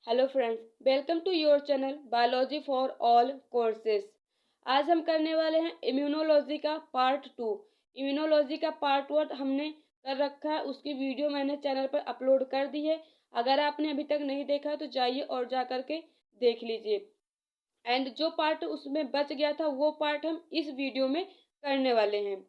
Hello friends, welcome to your channel biology for all courses. आज हम करने वाले हैं इम्यूनोलॉजी का पार्ट 2। इम्यूनोलॉजी का पार्ट 1 हमने कर रखा है, उसकी वीडियो मैंने चैनल पर अपलोड कर दी है। अगर आपने अभी तक नहीं देखा है तो जाइए और जा करके देख लीजिए। एंड जो पार्ट उसमें बच गया था वो पार्ट हम इस वीडियो में करने वाले हैं।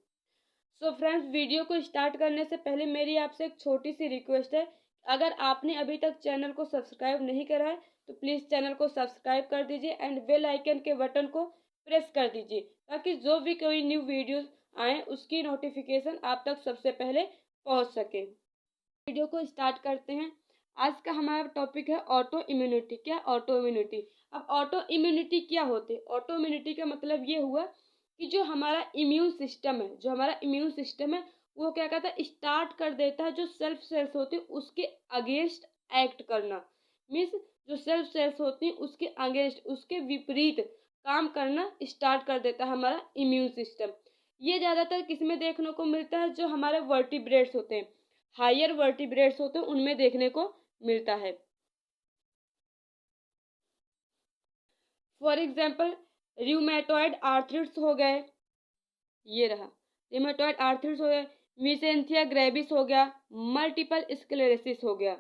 सो फ्रेंड्स, वीडियो को स्टार्ट करने से पहले मेरी आपसे एक छोटी सी रिक्वेस्ट है। अगर आपने अभी तक चैनल को सब्सक्राइब नहीं करा है तो प्लीज़ चैनल को सब्सक्राइब कर दीजिए एंड बेल आइकन के बटन को प्रेस कर दीजिए, ताकि जो भी कोई न्यू वीडियोस आए उसकी नोटिफिकेशन आप तक सबसे पहले पहुंच सके। वीडियो को स्टार्ट करते हैं। आज का हमारा टॉपिक है ऑटो इम्यूनिटी। क्या ऑटो इम्यूनिटी? अब ऑटो इम्यूनिटी क्या होती है? ऑटो इम्यूनिटी का मतलब ये हुआ कि जो हमारा इम्यून सिस्टम है वो क्या कहता है, स्टार्ट कर देता है जो सेल्फ सेल्स होती है उसके अगेंस्ट एक्ट करना। मीन्स जो सेल्फ सेल्स होती हैं उसके अगेंस्ट, उसके विपरीत काम करना स्टार्ट कर देता है हमारा इम्यून सिस्टम। ये ज़्यादातर किस में देखने को मिलता है? जो हमारे वर्टिब्रेट्स होते हैं, हायर वर्टिब्रेट्स होते हैं, उनमें देखने को मिलता है। फॉर एग्जाम्पल रियूमेटॉइड आर्थरिट्स हो गए, ये रहा रियूमेटॉइड आर्थरिट्स हो गए, मिसेंथिया ग्रेविस हो गया, मल्टीपल स्क्लेरोसिस हो गया।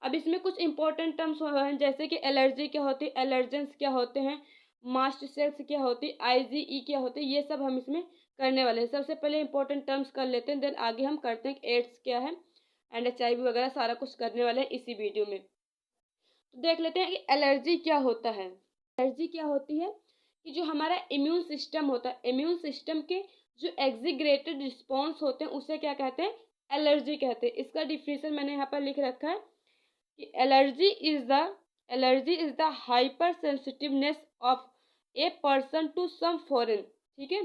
अब इसमें कुछ इंपॉर्टेंट टर्म्स हैं, जैसे कि एलर्जी क्या होती है, एलर्जेंस क्या होते हैं, मास्ट सेल्स क्या होती है, आईजीई क्या होती है, ये सब हम इसमें करने वाले हैं। सबसे पहले इंपॉर्टेंट टर्म्स कर लेते हैं, देन आगे हम करते हैं एड्स क्या है एंड HIV वगैरह सारा कुछ करने वाले हैं इसी वीडियो में। तो देख लेते हैं कि एलर्जी क्या होता है। एलर्जी क्या होती है कि जो हमारा इम्यून सिस्टम होता है, इम्यून सिस्टम के जो एग्जीग्रेटेड रिस्पॉन्स होते हैं उसे क्या कहते हैं? एलर्जी कहते हैं। इसका डिफिनेशन मैंने यहाँ पर लिख रखा है कि allergy is the hypersensitiveness of a person to some foreign. ठीक है।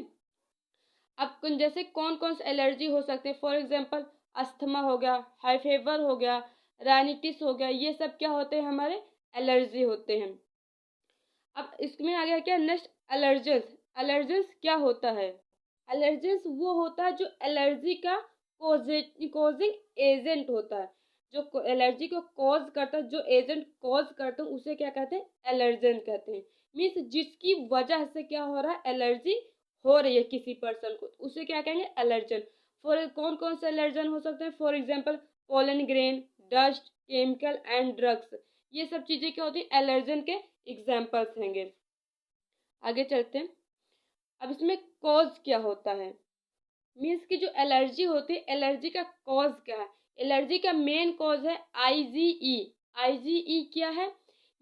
अब जैसे कौन कौन से एलर्जी हो सकते हैं? फॉर एग्जांपल अस्थमा हो गया, हाई फीवर हो गया, राइनिटिस हो गया, ये सब क्या होते हैं? हमारे एलर्जी होते हैं। अब इसमें आ गया क्या नेक्स्ट? एलर्जेंस। एलर्जेंस क्या होता है? एलर्जेंस वो होता है जो एलर्जी का कोजिंग एजेंट होता है। जो एलर्जी को कॉज करता है, जो एजेंट कॉज करता है उसे क्या कहते हैं? एलर्जन कहते हैं। मीन्स जिसकी वजह से क्या हो रहा है? एलर्जी हो रही है किसी पर्सन को, उसे क्या कहेंगे? एलर्जन। फॉर कौन कौन से एलर्जन हो सकते हैं? For example pollen grain, dust, chemical and drugs, ये सब चीजें क्या होती है? एलर्जन के एग्जाम्पल्स हैंगे। आगे चलते हैं। अब इसमें कॉज क्या होता है? मीन्स की जो एलर्जी होती है, एलर्जी का कॉज क्या है? एलर्जी का मेन कॉज है आईजीई। आईजीई क्या है?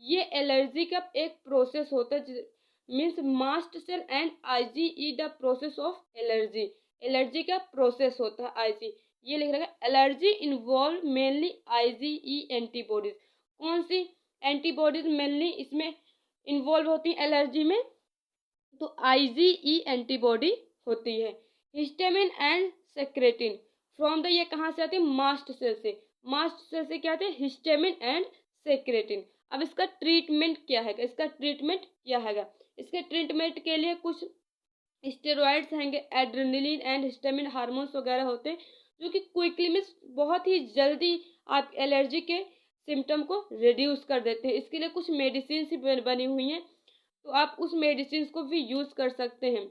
ये एलर्जी का एक प्रोसेस होता है, means mast cell and IgE the process of allergy. Allergy का प्रोसेस होता है आईजी। ये लिख रखा है allergy involve mainly IgE antibodies. कौन सी एंटीबॉडीज मेनली इसमें इन्वॉल्व होती है एलर्जी में? तो आईजीई एंटीबॉडी होती है। Histamine and secretin from the, ये कहाँ से आते हैं? मास्ट सेल से। मास्ट सेल से क्या आते हैं? Histamine and secretin. अब इसका ट्रीटमेंट क्या है? इसका ट्रीटमेंट क्या है? इसके ट्रीटमेंट के लिए कुछ स्टेरॉइड्स हैंगे, एड्रेनलिन एंड हिस्टामिन हार्मोन्स वगैरह होते हैं, जो कि क्विकली में बहुत ही जल्दी आप एलर्जी के सिम्टम को रिड्यूस कर देते हैं। इसके लिए कुछ मेडिसिन ही बनी हुई हैं, तो आप उस मेडिसिन को भी यूज कर सकते हैं।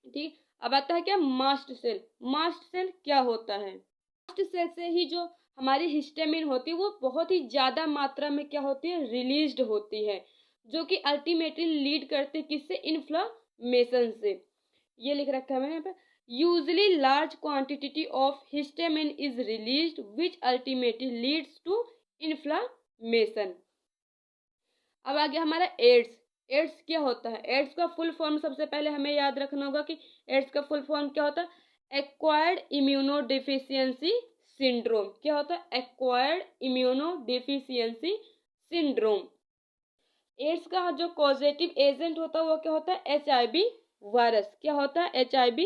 ठीक। अब आता है क्या? Mast cell. मास्ट सेल क्या होता है? मास्ट सेल से ही जो हमारी हिस्टामिन होती है वो बहुत ही ज्यादा मात्रा में क्या होती है? रिलीज्ड होती है, जो कि अल्टीमेटली लीड करते हैं किससे? इन्फ्लामेशन से। ये लिख रखा है मैंने यहाँ पे, usually large quantity of histamine is released which ultimately leads to inflammation. अब आ गया हमारा एड्स। एड्स क्या होता है? एड्स का फुल फॉर्म सबसे पहले हमें याद रखना होगा कि एड्स का फुल फॉर्म क्या होता है? Acquired immunodeficiency syndrome. क्या होता है? Acquired immunodeficiency syndrome. एड्स का जो कॉजेटिव एजेंट होता है वो क्या होता है? HIV virus. क्या होता है? HIV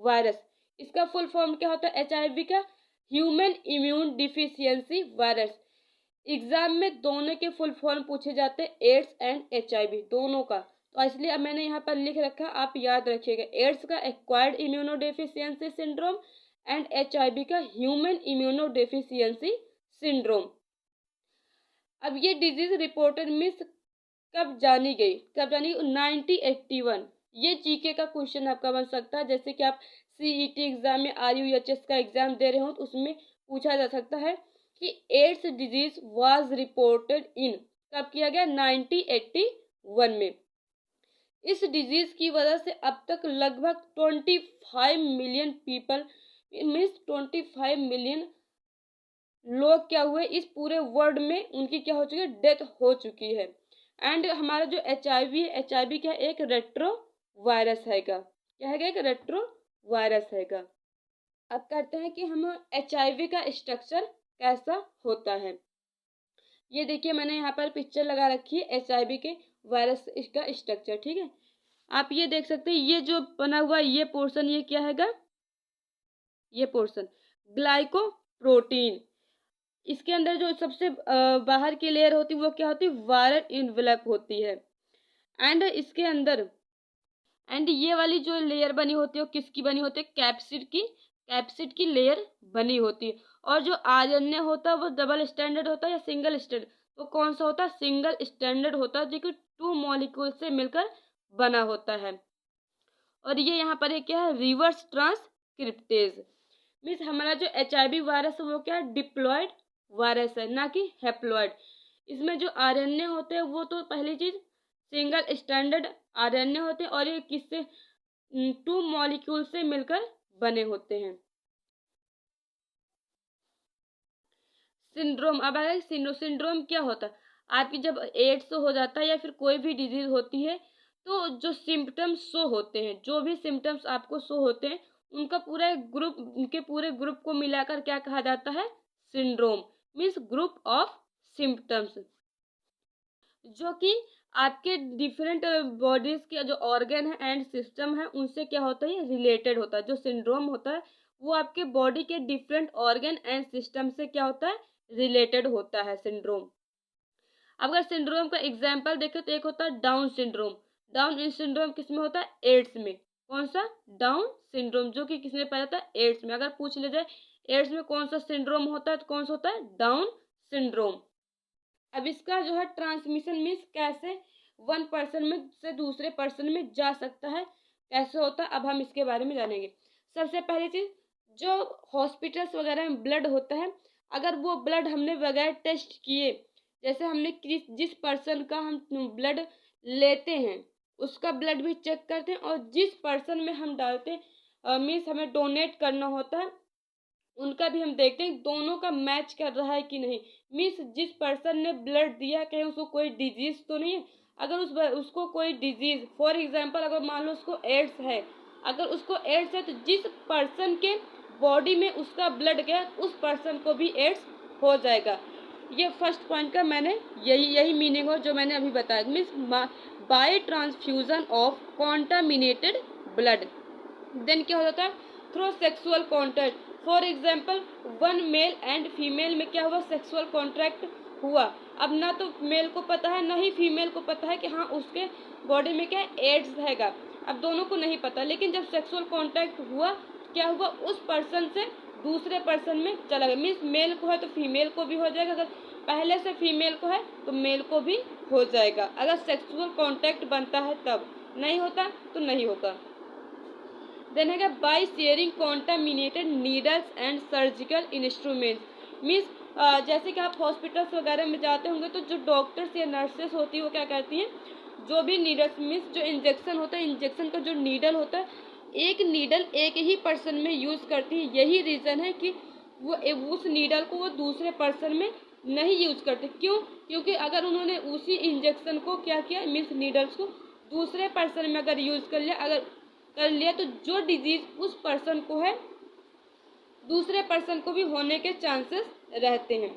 virus. इसका फुल फॉर्म क्या होता है HIV का? Human immune deficiency virus. Exam में दोनों के फुल फॉर्म पूछे जाते हैं, एड्स एंड HIV दोनों का, तो इसलिए अब मैंने यहाँ पर लिख रखा, आप याद रखिएगा। एड्स का acquired immunodeficiency syndrome and HIV का ह्यूमन इम्यूनोडेफिशिएंसी सिंड्रोम। अब ये डिजीज रिपोर्टेड मीन्स कब जानी गई, 1981। ये जीके का क्वेश्चन आपका बन सकता है, जैसे कि आप सीईटी एग्जाम में RUHS का एग्जाम दे रहे हो तो उसमें पूछा जा सकता है कि AIDS disease was reported in, कब किया गया, 1981 में। इस डिजीज की वजह से अब तक लगभग 25 मिलियन पीपल मीन्स 25 मिलियन लोग क्या हुए इस पूरे वर्ल्ड में, उनकी क्या हो चुकी है, डेथ हो चुकी है। एंड हमारा जो HIV है, HIV क्या है, एक रेट्रो वायरस हैगा, क्या है, एक रेट्रो वायरस हैगा। अब करते हैं कि हम HIV का स्ट्रक्चर कैसा होता है। ये देखिए मैंने यहाँ पर पिक्चर लगा रखी है HIV के वायरस का स्ट्रक्चर, ठीक है। आप ये देख सकते हैं, ये जो बना हुआ ये पोर्शन, ये क्या हैगा, ये पोर्शन ग्लाइकोप्रोटीन। इसके अंदर जो सबसे बाहर की लेयर होती है वो क्या होती है, वायरल इनवेलप होती है। एंड इसके अंदर एंड ये वाली जो लेयर बनी होती है वो किसकी बनी होती है, कैप्सिड की लेयर बनी होती है। और जो RNA होता है वो डबल स्टैंडर्ड होता है या सिंगल स्टैंडर्ड, तो कौन सा होता है, सिंगल स्टैंडर्ड होता है, जो कि 2 मॉलिक्यूल से मिलकर बना होता है। और ये यहाँ पर क्या है, रिवर्स ट्रांसक्रिप्टेज। मीन्स हमारा जो HIV वायरस है वो क्या है, डिप्लॉयड वायरस है, ना कि हैप्लॉयड। इसमें जो RNA होते हैं वो तो पहली चीज सिंगल स्टैंडर्ड RNA होते हैं, और ये किससे, 2 मॉलिक्यूल से मिलकर बने होते हैं। सिंड्रोम, अब आगे सिंड्रोम क्या होता है, आपकी जब एड्स हो जाता है या फिर कोई भी डिजीज होती है तो जो सिम्टम्स शो होते हैं, जो भी सिम्टम्स आपको शो होते हैं उनका पूरा ग्रुप, उनके पूरे ग्रुप को मिलाकर क्या कहा जाता है, syndrome. Means group of symptoms, जो कि आपके डिफरेंट बॉडीज के जो ऑर्गन है एंड सिस्टम है उनसे क्या होता है, रिलेटेड होता है। जो सिंड्रोम होता है वो आपके बॉडी के डिफरेंट ऑर्गन एंड सिस्टम से क्या होता है, रिलेटेड होता है सिंड्रोम। अगर सिंड्रोम का एग्जाम्पल देखें तो एक होता है डाउन सिंड्रोम। डाउन सिंड्रोम किस में होता है, एड्स में। कौन सा, डाउन सिंड्रोम, जो कि किसमें पाया जाता है, एड्स में। अगर पूछ ले जाए एड्स में कौन सा सिंड्रोम होता है तो कौन सा होता है, डाउन सिंड्रोम। अब इसका जो है ट्रांसमिशन मीन्स कैसे वन पर्सन में से दूसरे पर्सन में जा सकता है, कैसे होता है, अब हम इसके बारे में जानेंगे। सबसे पहली चीज, जो हॉस्पिटल्स वगैरह में ब्लड होता है, अगर वो ब्लड हमने बगैर टेस्ट किए, जैसे हमने जिस पर्सन का हम ब्लड लेते हैं उसका ब्लड भी चेक करते हैं, और जिस पर्सन में हम डालते हैं मीन्स हमें डोनेट करना होता है उनका भी हम देखते हैं दोनों का मैच कर रहा है कि नहीं। मीन्स जिस पर्सन ने ब्लड दिया कहीं उसको कोई डिजीज तो नहीं है। अगर उसको कोई डिजीज, फॉर एग्जांपल अगर मान लो उसको एड्स है, अगर उसको एड्स है तो जिस पर्सन के बॉडी में उसका ब्लड गया उस पर्सन को भी एड्स हो जाएगा। ये फर्स्ट पॉइंट का मैंने यही मीनिंग हो जो मैंने अभी बताया। Means by transfusion of contaminated blood, then क्या हो जाता है, through sexual contact. For example one male and female में क्या हुआ, सेक्सुअल कॉन्ट्रैक्ट हुआ। अब ना तो मेल को पता है ना ही फीमेल को पता है कि हाँ उसके बॉडी में क्या एड्स हैगा, अब दोनों को नहीं पता। लेकिन जब सेक्सुअल कॉन्टैक्ट हुआ क्या हुआ, उस पर्सन से दूसरे पर्सन में चला गया। मीन्स मेल को है तो फीमेल को भी हो जाएगा, अगर पहले से फीमेल को है तो मेल को भी हो जाएगा, अगर सेक्सुअल कॉन्टैक्ट बनता है तब। नहीं होता तो नहीं होगा। देन है by sharing contaminated needles and surgical instruments. Means जैसे कि आप हॉस्पिटल्स वगैरह में जाते होंगे तो जो डॉक्टर्स या नर्सेस होती है वो क्या कहती हैं, जो भी नीडल्स मीन्स जो इंजेक्शन होता है, इंजेक्शन का जो नीडल होता है एक नीडल एक ही पर्सन में यूज करती है। यही रीज़न है कि वो उस नीडल को वो दूसरे पर्सन में नहीं यूज करते। क्यों, क्योंकि अगर उन्होंने उसी इंजेक्शन को क्या किया, मीन्स नीडल्स को दूसरे पर्सन में अगर यूज कर लिया तो जो डिजीज उस पर्सन को है दूसरे पर्सन को भी होने के चांसेस रहते हैं।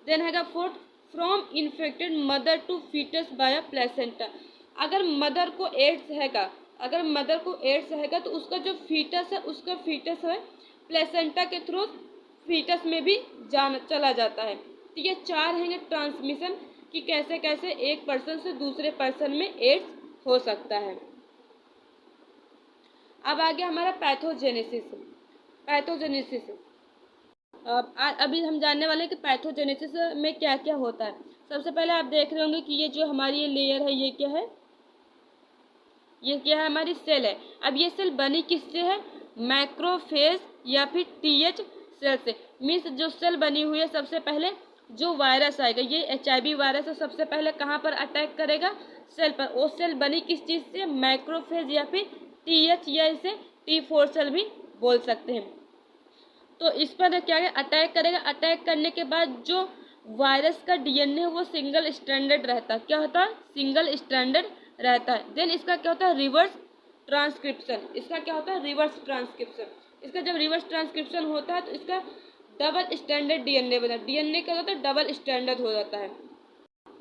देन हैगा fourth, from infected mother to foetus by placenta. अगर मदर को एड्स हैगा तो उसका जो फीटस है उसका फीटस है प्लेसेंटा के थ्रू फीटस में भी चला जाता है। तो ये 4 हैं ट्रांसमिशन कि कैसे कैसे एक पर्सन से दूसरे पर्सन में एड्स हो सकता है। अब आ गया हमारा पैथोजेनेसिस। अभी हम जानने वाले हैं कि पैथोजेनेसिस में क्या क्या होता है। सबसे पहले आप देख रहे होंगे कि ये जो हमारी ये लेयर है ये क्या है, ये क्या है, हमारी सेल है। अब ये सेल बनी किससे है, मैक्रोफेज या फिर टीएच सेल से। मीन्स जो सेल बनी हुई है, सबसे पहले जो वायरस आएगा, ये HIV वायरस है, सबसे पहले कहाँ पर अटैक करेगा, सेल पर। वो सेल बनी किस चीज़ से, मैक्रोफेज या फिर TH या इसे T4 सेल भी बोल सकते हैं। तो इस पर क्या है, अटैक करेगा। अटैक करने के बाद जो वायरस का DNA है वो सिंगल स्ट्रैंडेड रहता है। क्या होता है, सिंगल स्ट्रैंडेड रहता है। देन इसका क्या होता है, रिवर्स ट्रांसक्रिप्शन। इसका क्या होता है, रिवर्स ट्रांसक्रिप्शन। इसका जब रिवर्स ट्रांसक्रिप्शन होता है तो इसका डबल स्टैंडर्ड DNA बना। DNA क्या होता है, डबल स्टैंडर्ड हो जाता है।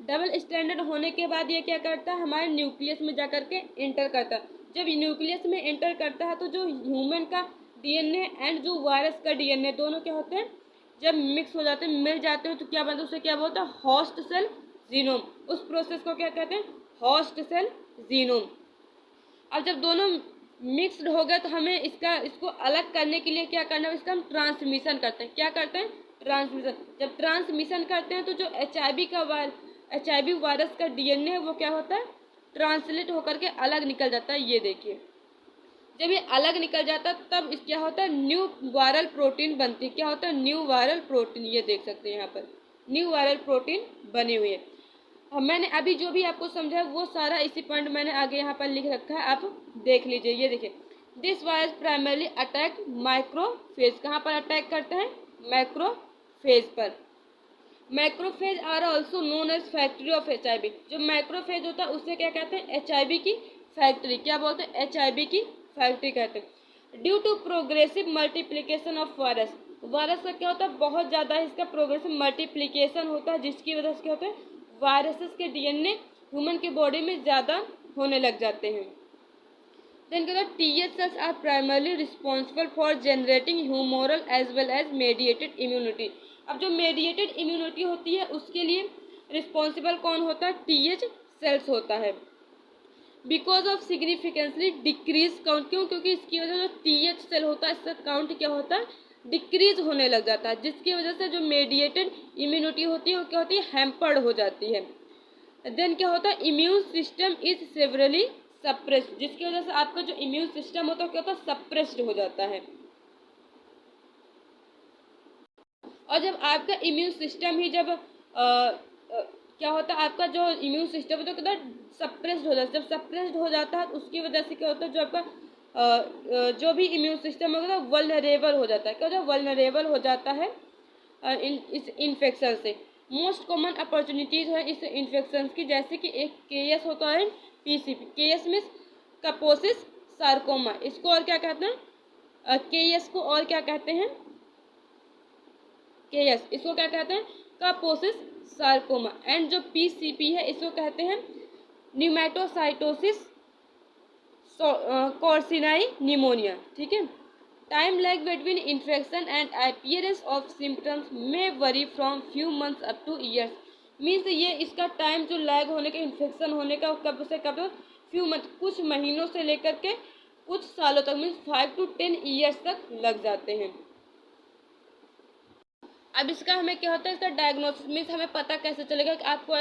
डबल स्टैंडर्ड होने के बाद ये क्या करता है, हमारे न्यूक्लियस में जाकर के एंटर करता है। जब न्यूक्लियस में एंटर करता है तो जो ह्यूमन का DNA एंड जो वायरस का DNA दोनों क्या होते हैं, जब मिक्स हो जाते हैं, मिल जाते हैं, तो क्या बनता है, उसे क्या बोलता है, होस्ट सेल जीनोम। उस प्रोसेस को क्या कहते हैं, होस्ट सेल जीनोम। अब जब दोनों मिक्स्ड हो गए तो हमें इसको अलग करने के लिए क्या करना है, इसका हम ट्रांसमिशन करते हैं। क्या करते हैं, ट्रांसमिशन। जब ट्रांसमिशन करते हैं तो जो HIV वायरस का DNA है वो क्या होता है, ट्रांसलेट होकर के अलग निकल जाता है। ये देखिए, जब ये अलग निकल जाता है तब इस क्या होता है, न्यू वायरल प्रोटीन बनती है। क्या होता है, न्यू वायरल प्रोटीन। ये देख सकते हैं यहाँ पर न्यू वायरल प्रोटीन बनी हुई है। मैंने अभी जो भी आपको समझाया वो सारा इसी पॉइंट मैंने आगे यहाँ पर लिख रखा है, आप देख लीजिए। ये देखिए, this virus primarily attack microphage. कहाँ पर अटैक करते हैं, मैक्रोफेज पर। Macrophage are also known as factory of HIV। जो मैक्रोफेज होता है उससे क्या कहते हैं, HIV की फैक्ट्री। क्या बोलते हैं, HIV की फैक्ट्री कहते हैं। Due to progressive multiplication of virus. Virus का क्या होता है, बहुत ज़्यादा इसका प्रोग्रेसिव मल्टीप्लीकेशन होता है, जिसकी वजह से क्या होता है, वायरसेस के DNA ह्यूमन की बॉडी में ज़्यादा होने लग जाते हैं। देन क्या होता है, TH cells are primarily responsible for generating humoral as well as mediated immunity. अब जो मेडिएटेड इम्यूनिटी होती है उसके लिए रिस्पॉन्सिबल कौन होता है, TH सेल्स होता है। Because of significantly decrease count. क्यों, क्योंकि इसकी वजह से जो TH सेल होता है इसका काउंट क्या होता है, डिक्रीज होने लग जाता है, जिसकी वजह से जो मेडिएटेड इम्यूनिटी होती है वो क्या होती है, हैम्पर्ड हो जाती है। देन क्या होता है, immune system is severally suppressed. जिसकी वजह से आपका जो इम्यून सिस्टम होता है क्या होता है, सप्रेस्ड हो जाता है। और जब आपका इम्यून सिस्टम ही जब क्या होता है, आपका जो इम्यून सिस्टम है तो क्या होता है, सप्रेस्ड हो जाता है। जब सप्रेस्ड हो जाता है उसकी वजह से क्या होता है, जो आपका जो भी इम्यून सिस्टम होगा वो वल्नरेबल हो जाता है। क्या होता है, वल्नरेबल हो जाता है इस इन्फेक्शन से। मोस्ट कॉमन अपॉर्चुनिटीज़ है इस इन्फेक्शन की, जैसे कि एक केएस होता है, PCP। KS means Kaposi's sarcoma. इसको और क्या कहते हैं, केएस को और क्या कहते हैं, केएस इसको क्या कहते हैं, कपोसिस सार्कोमा। एंड जो PCP है इसको कहते हैं न्यूमेटोसाइटोसिस कॉर्सिनाई निमोनिया। ठीक है। Time lag between infection and appearance of symptoms में vary from few months up to years. Means ये इसका टाइम जो लैग होने का, इन्फेक्शन होने का कब से कब, फ्यू मंथ, कुछ महीनों से लेकर के कुछ सालों तक, मीन्स 5 to 10 ईयर्स तक लग जाते हैं। अब इसका हमें क्या होता है, इसका डायग्नोसिस मीन्स हमें पता कैसे चलेगा कि आपको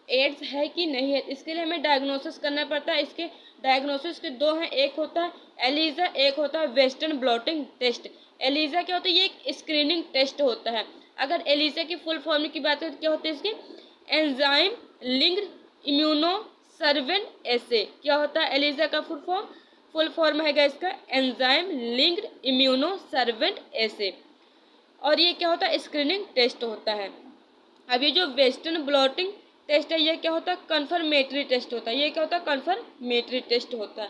एड्स है कि नहीं है। इसके लिए हमें डायग्नोसिस करना पड़ता है। इसके डायग्नोसिस के दो हैं, एक होता है एलिजा, एक होता है वेस्टर्न ब्लॉटिंग टेस्ट। एलिजा क्या होता है, ये एक स्क्रीनिंग टेस्ट होता है। अगर एलिजा की फुल फॉर्म की बात करें तो क्या होता है, इसके एंजाइम लिंक्ड इम्यूनो सर्वेन एसे। क्या होता है एलिजा का फुल फॉर्म है इसका एंजाइम लिंक्ड इम्यूनो सर्वेंट एसे। और ये क्या होता है, स्क्रीनिंग टेस्ट होता है। अब ये जो वेस्टर्न ब्लॉटिंग टेस्ट है ये क्या होता है, कन्फर्मेटरी टेस्ट होता है। ये क्या होता है, कन्फर्मेटरी टेस्ट होता है।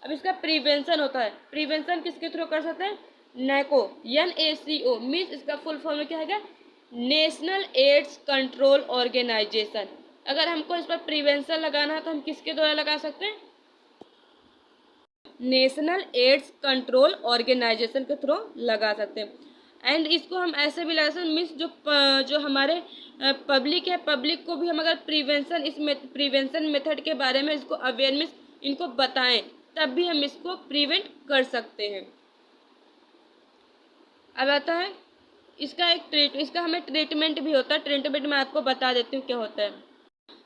अब इसका प्रिवेंशन होता है। प्रिवेंशन किसके थ्रू कर सकते हैं, NACO, NACO मीन्स इसका फुल फॉर्म क्या है, नेशनल एड्स कंट्रोल ऑर्गेनाइजेशन। अगर हमको इस पर प्रिवेंशन लगाना है तो हम किसके द्वारा लगा सकते हैं, नेशनल एड्स कंट्रोल ऑर्गेनाइजेशन के थ्रू लगा सकते हैं। एंड इसको हम ऐसे भी लगा सकते हैं, मीन्स जो हमारे पब्लिक है, पब्लिक को भी हम अगर प्रिवेंशन मेथड के बारे में इसको अवेयरनेस इनको बताएं तब भी हम इसको प्रिवेंट कर सकते हैं। अब आता है इसका हमें ट्रीटमेंट भी होता है। ट्रीटमेंट मैं आपको बता देती हूँ क्या होता है।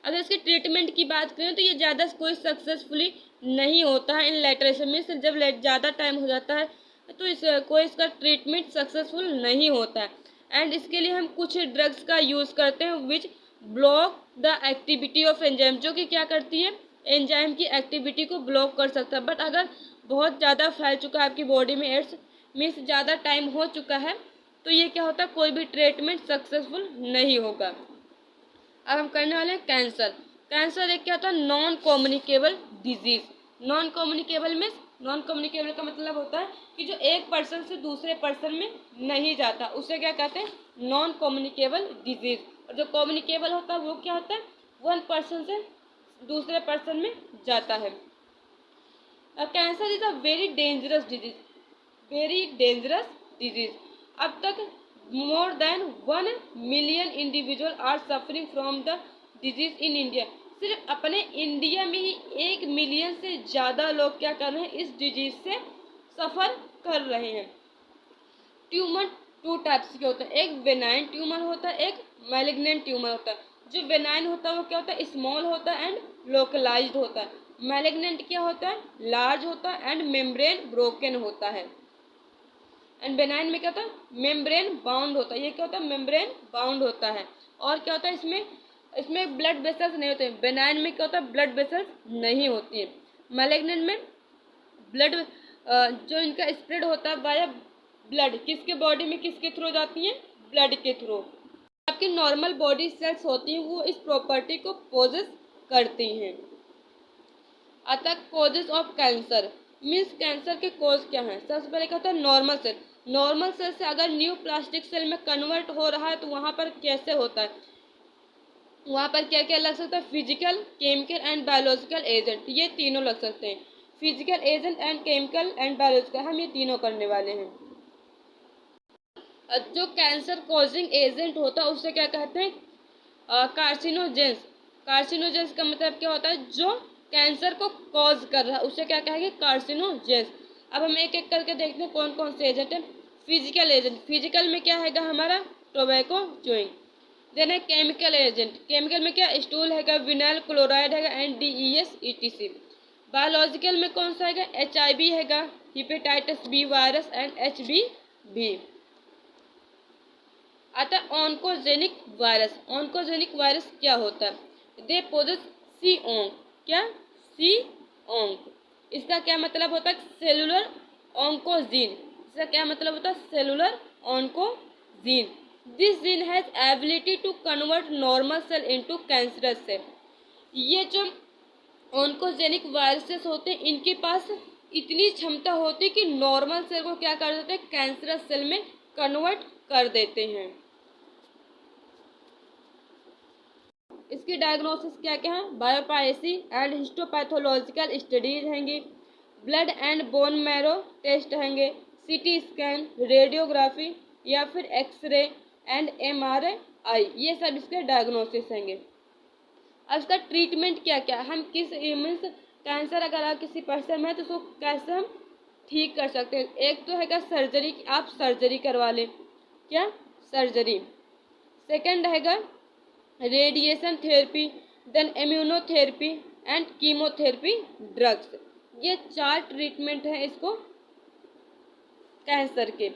अगर इसके ट्रीटमेंट की बात करें तो ये ज़्यादा कोई सक्सेसफुली नहीं होता है इन लेटरेशन में। जब ज़्यादा टाइम हो जाता है तो इसका ट्रीटमेंट सक्सेसफुल नहीं होता है। एंड इसके लिए हम कुछ ड्रग्स का यूज़ करते हैं which block the activity of enzyme, जो कि क्या करती है, एंजाइम की एक्टिविटी को ब्लॉक कर सकता है। बट अगर बहुत ज़्यादा फैल चुका है आपकी बॉडी में एड्स, मीन्स ज़्यादा टाइम हो चुका है, तो ये क्या होता है, कोई भी ट्रीटमेंट सक्सेसफुल नहीं होगा। अब हम करने वाले हैं कैंसर। कैंसर एक क्या होता है, non communicable disease. Non communicable का मतलब होता है कि जो एक पर्सन से दूसरे पर्सन में नहीं जाता, उसे क्या कहते हैं, नॉन कम्युनिकेबल डिजीज। और जो कम्युनिकेबल होता है वो क्या होता है, वन पर्सन से दूसरे पर्सन में जाता है। Cancer is a very dangerous disease. अब तक more than 1 million individual are suffering from the disease in India। सिर्फ अपने इंडिया में ही 1 मिलियन से ज़्यादा लोग क्या कर रहे हैं, इस डिजीज से सफ़र कर रहे हैं। ट्यूमर 2 टाइप्स के होते हैं, एक बेनाइन ट्यूमर होता है, एक मैलिग्नेंट ट्यूमर होता है। जो बेनाइन होता है वो क्या होता है, स्मॉल होता है एंड लोकलाइज्ड होता है। मैलिग्नेंट क्या होता है, लार्ज होता है एंड मेम्ब्रेन ब्रोकन होता है। एंड बेनाइन में क्या होता है, मेम्ब्रेन बाउंड होता है। ये क्या होता है, मेम्ब्रेन बाउंड होता है। और क्या होता है, इसमें ब्लड वेसल्स नहीं होते हैं। बेनाइन में क्या होता है, ब्लड वेसल्स नहीं होती है। मैलिग्नेंट में ब्लड जो इनका स्प्रेड होता है वाया ब्लड, किसके बॉडी में किसके थ्रू जाती है, ब्लड के थ्रू। आपकी नॉर्मल बॉडी सेल्स होती हैं वो इस प्रॉपर्टी को पोजेस करती हैं। अतः causes of cancer means cancer के कॉज क्या हैं। सबसे पहले क्या होता है, नॉर्मल सेल। नॉर्मल सेल से अगर न्यू प्लास्टिक सेल में कन्वर्ट हो रहा है तो वहाँ पर कैसे होता है, वहाँ पर क्या क्या लग सकता है, physical, chemical and biological agent. ये तीनों लग सकते हैं, physical agent and chemical and biological. हम ये तीनों करने वाले हैं। जो कैंसर कॉजिंग एजेंट होता है उसे क्या कहते हैं, कार्सिनोजेंस। कार्सिनोजेंस का मतलब क्या होता है, जो कैंसर को कॉज कर रहा है उसे क्या कहेंगे, कार्सिनोजेंस। अब हम एक एक करके देखते हैं कौन कौन से एजेंट है। फिजिकल एजेंट, फिजिकल में क्या हैगा हमारा, टोबैको च्यूइंग। देन है केमिकल एजेंट, केमिकल में क्या, स्टूल हैगा, विनाइल क्लोराइड हैगा एंड DES ETC। बायोलॉजिकल में कौन सा हैगा, HIV हैगा, hepatitis B virus and HBV। आता ऑन्कोजेनिक वायरस। ऑन्कोजेनिक वायरस क्या होता है, दे पोजेस सी ओंग। क्या, सी ओंग। इसका क्या मतलब होता है, सेलुलर ऑन्कोजीन। इसका क्या मतलब होता है, cellular oncogene. This gene has ability to convert normal cell into cancerous cell. ये जो ऑन्कोजेनिक वायरसेस होते हैं इनके पास इतनी क्षमता होती है कि नॉर्मल सेल को क्या कर देते हैं, कैंसरस सेल में कन्वर्ट कर देते हैं। इसकी डायग्नोसिस क्या क्या है, बायोपायसी एंड हिस्टोपैथोलॉजिकल स्टडीज हैंगी, blood and bone marrow test हैंगे, CT स्कैन, रेडियोग्राफी या फिर एक्सरे एंड MRI। ये सब इसके डायग्नोसिस हैंगे। अब इसका ट्रीटमेंट क्या क्या, हम किस मीन्स कैंसर अगर किसी पर्सन में है तो उसको कैसे हम ठीक कर सकते हैं। एक तो हैगा सर्जरी, आप सर्जरी करवा लें, क्या, सर्जरी। सेकंड हैगा radiation therapy, then immunotherapy and chemotherapy drugs. ये 4 ट्रीटमेंट हैं इसको कैंसर के।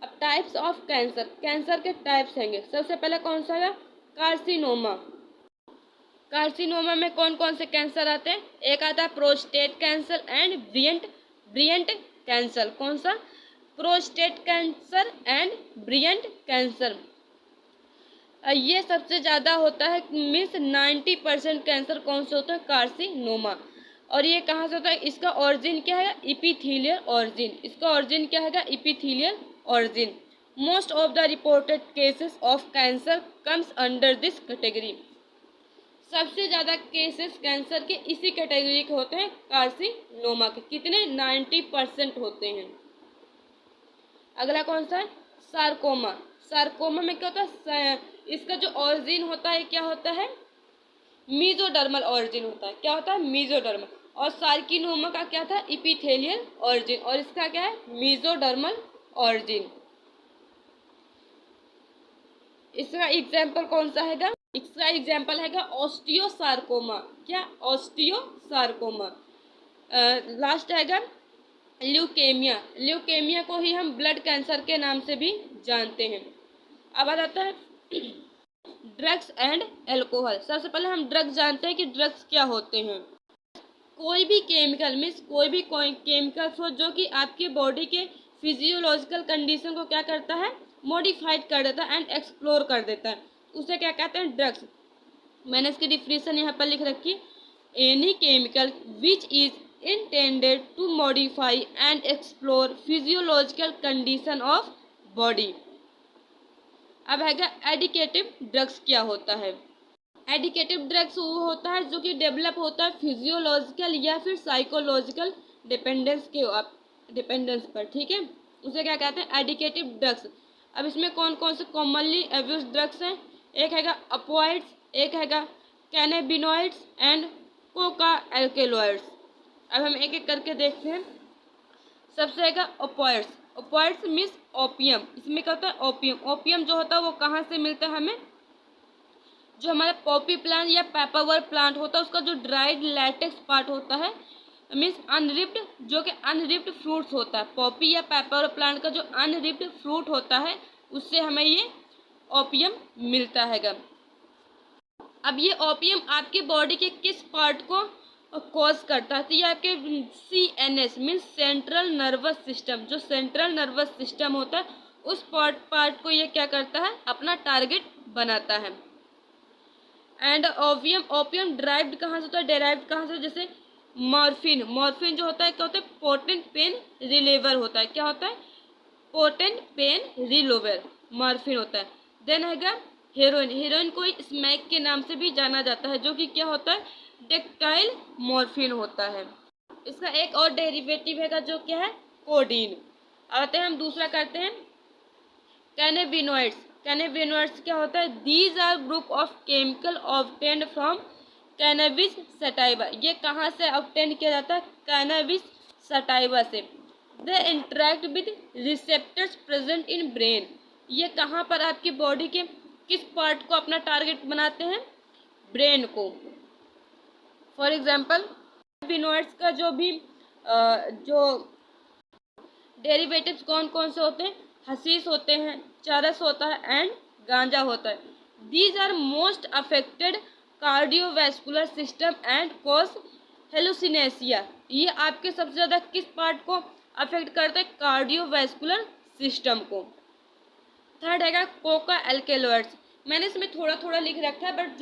अब टाइप्स ऑफ कैंसर, कैंसर के टाइप्स हैंगे। सबसे पहले कौन सा है, कार्सिनोमा। कार्सिनोमा में कौन कौन से कैंसर आते हैं, एक आता है प्रोस्टेट कैंसर एंड ब्रियंट कैंसर। कौन सा, प्रोस्टेट कैंसर एंड ब्रियंट कैंसर। ये सबसे ज़्यादा होता है, मीन्स 90% कैंसर कौन से होता है, कार्सिनोमा। और ये कहाँ से होता है, इसका ऑरिजिन क्या है, इपिथेलियल ऑरिजिन। इसका ऑरिजिन क्या है, epithelial origin. Most of the reported cases of cancer comes under this category. सबसे ज़्यादा केसेस कैंसर के इसी कैटेगरी के होते हैं, कार्सिनोमा के। कितने, 90% होते हैं। अगला कौन सा है, सार्कोमा। सार्कोमा में क्या होता है, इसका जो ऑरिजिन होता है क्या होता है, मीजोडर्मल ऑरिजिन होता है। क्या होता है, मीजोडर्मल। और सार्किनोमा का क्या था, इपिथेलियल ऑरिजिन। और इसका क्या है, मीजोडर्मल ऑरिजिन। इसका एग्जाम्पल कौन सा हैगा? इसका एग्जाम्पल हैगा ऑस्टियोसार्कोमा। क्या? ऑस्टियोसार्कोमा। लास्ट हैगा ल्यूकेमिया। ल्यूकेमिया को ही हम ब्लड कैंसर के नाम से भी जानते हैं। अब आ जाता है ड्रग्स एंड एल्कोहल। सबसे पहले हम ड्रग्स जानते हैं कि ड्रग्स क्या होते हैं। कोई भी केमिकल मीन्स कोई भी केमिकल्स हो जो कि आपकी बॉडी के फिजियोलॉजिकल कंडीशन को क्या करता है? मॉडिफाइड कर देता है एंड एक्सप्लोर कर देता है, उसे क्या कहते हैं? ड्रग्स। मैंने इसकी डिफिनीशन यहाँ पर लिख रखी, any chemical which is intended to modify and explore physiological condition of body. अब हैगा एडिकेटिव ड्रग्स। क्या होता है? एडिकेटिव ड्रग्स वो होता है जो कि डेवलप होता है फिजियोलॉजिकल या फिर साइकोलॉजिकल डिपेंडेंस पर, ठीक है, उसे क्या कहते हैं? एडिकेटिव ड्रग्स। अब इसमें कौन कौन से कॉमनली अब्यूज ड्रग्स हैं? एक हैगा ऑपियोइड्स, एक हैगा कैनाबिनॉइड्स एंड कोका एल्केलॉइड्स। अब हम एक एक करके देखते हैं। सबसे हैगा ओपियोइड्स। Opioids means opium. इसमें क्या होता है? ओपियम। ओपियम जो होता है वो कहाँ से मिलता है हमें? जो हमारा पॉपी प्लांट या पेपावर प्लांट होता है उसका जो ड्राइड लैटेक्स पार्ट होता है मीन्स अनरिप्ड, जो कि अनरिप्ड फ्रूट्स होता है। पॉपी या पेपावर प्लांट का जो अनरिप्ड फ्रूट होता है उससे हमें ये ओपियम मिलता हैगा। अब ये ओपियम आपकी बॉडी के किस पार्ट को कॉज करता है? तो ये आपके CNS means central nervous system, जो सेंट्रल नर्वस सिस्टम होता है उस पार्ट को ये क्या करता है? अपना टारगेट बनाता है। एंड ओपियम ड्राइव्ड कहाँ से होता है? डेराइव्ड कहाँ से? जैसे मॉर्फिन। मॉर्फिन जो होता है क्या होता है? पोटेंट पेन रिलीवर होता है। क्या होता है? पोटेंट पेन रिलीवर मॉर्फिन होता है। देन हैगा हेरोइन। हेरोइन को स्मैक के नाम से भी जाना जाता है, जो कि क्या होता है? डेक्टाइल मॉर्फिन होता है। इसका एक और डेरिवेटिव हैगा जो क्या है? कोडीन। आते हैं हम दूसरा करते हैं कैनाबिनॉइड्स। कैनाबिनॉइड्स क्या होता है? These are group of chemical obtained from cannabis sativa. ये कहाँ से ऑब्टेन किया जाता है? कैनबिस सटाइवा से। They interact with receptors present in brain. ये कहाँ पर आपकी बॉडी के किस पार्ट को अपना टारगेट बनाते हैं? ब्रेन को। फॉर एग्जाम्पल कैनाबिनॉइड्स का जो डेरिवेटिव्स कौन कौन से होते हैं? हशीश होते हैं, चरस होता है एंड गांजा होता है। These are most affected cardiovascular system and cause hallucinations. ये आपके सबसे ज़्यादा किस पार्ट को अफेक्ट करता है? कार्डियोवैस्कुलर सिस्टम को। थर्ड हैगा कोका एल्केलॉइड्स। मैंने इसमें थोड़ा थोड़ा लिख रखा है, बट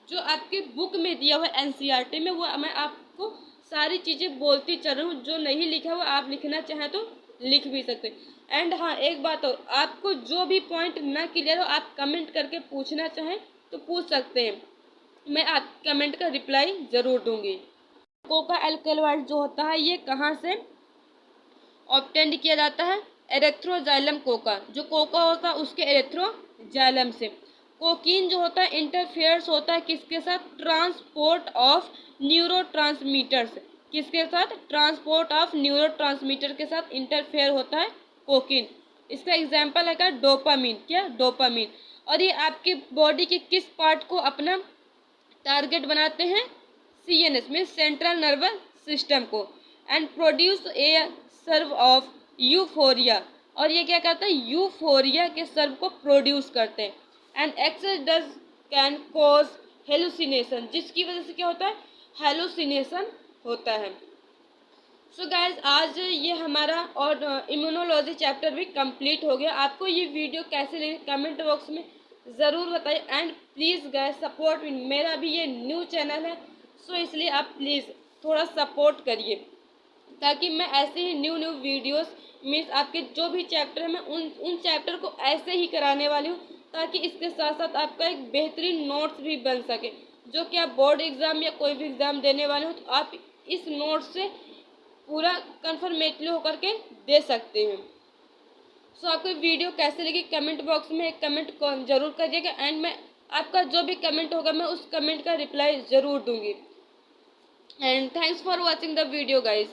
जो आपके बुक में दिया हुआ है NCERT में, वो मैं आपको सारी चीज़ें बोलती चल रही हूँ। जो नहीं लिखा हुआ आप लिखना चाहें तो लिख भी सकते हैं। एंड हाँ, एक बात और, आपको जो भी पॉइंट ना क्लियर हो आप कमेंट करके पूछना चाहें तो पूछ सकते हैं, मैं आप कमेंट का रिप्लाई ज़रूर दूंगी। कोका एल्केलॉइड जो होता है ये कहाँ से ऑब्टेंड किया जाता है? Erythroxylum Coca. जो कोका होता है उसके एरेथ्रोजाइलम से। कोकीन जो होता है इंटरफेयर्स होता है किसके साथ? Transport of neurotransmitters. किसके साथ? ट्रांसपोर्ट ऑफ न्यूरोट्रांसमीटर के साथ इंटरफेयर होता है कोकीन। इसका एग्जाम्पल है डोपामीन। क्या? डोपामीन। और ये आपकी बॉडी के किस पार्ट को अपना टारगेट बनाते हैं? CNS में सेंट्रल नर्वस सिस्टम को। And produce a serve of euphoria. और ये क्या करता है? यूफोरिया के सर्व को प्रोड्यूस करते हैं। And excess dose can cause hallucination, जिसकी वजह से क्या होता है? हेलुसिनेशन होता है। सो गाइज, आज ये हमारा और इम्यूनोलॉजी चैप्टर भी कंप्लीट हो गया। आपको ये वीडियो कैसे लगी कमेंट बॉक्स में ज़रूर बताइए। And please guys support me, मेरा भी ये न्यू चैनल है, सो इसलिए आप प्लीज़ थोड़ा सपोर्ट करिए, ताकि मैं ऐसे ही न्यू वीडियोस मीन्स आपके जो भी चैप्टर है मैं उन चैप्टर को ऐसे ही कराने वाली हूँ, ताकि इसके साथ साथ आपका एक बेहतरीन नोट्स भी बन सके। जो कि आप बोर्ड एग्ज़ाम या कोई भी एग्ज़ाम देने वाले हो तो आप इस नोट्स से पूरा कन्फर्मेटली होकर के दे सकते हैं। सो आपको वीडियो कैसे लगी कमेंट बॉक्स में एक कमेंट जरूर करिएगा। एंड मैं आपका जो भी कमेंट होगा मैं उस कमेंट का रिप्लाई ज़रूर दूंगी। And thanks for watching the video guys.